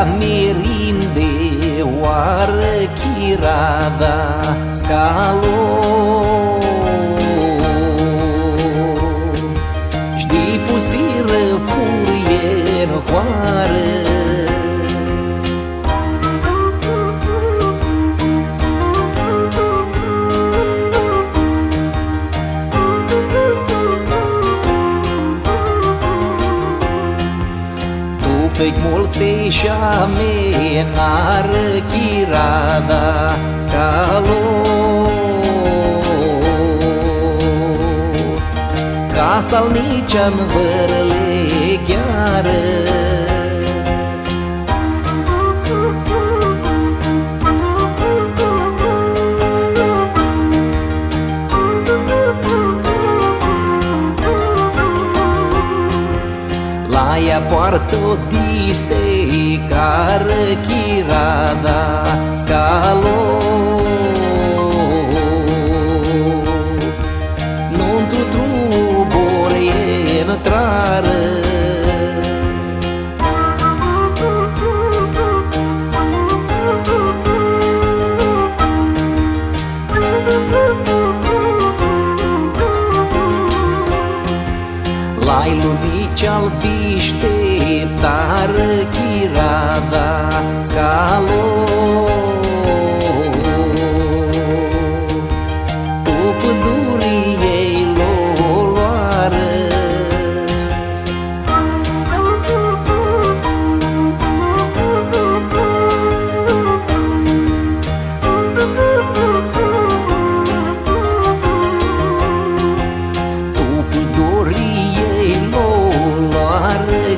merinde oară chirada scalo știi pusiră furie în hoară feci multe și-ame n-ară chirada scalo ca salnicean vărle gheară la ea poartă-o dise cară chirada scalo nu-ntru trubore intrară la-i lumii-ceal deșteptară chirada scalo tu pădurii ei l-oloară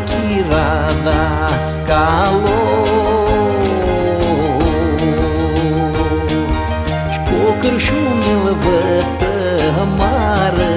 chirada scalo și cu cârșumil vătă mară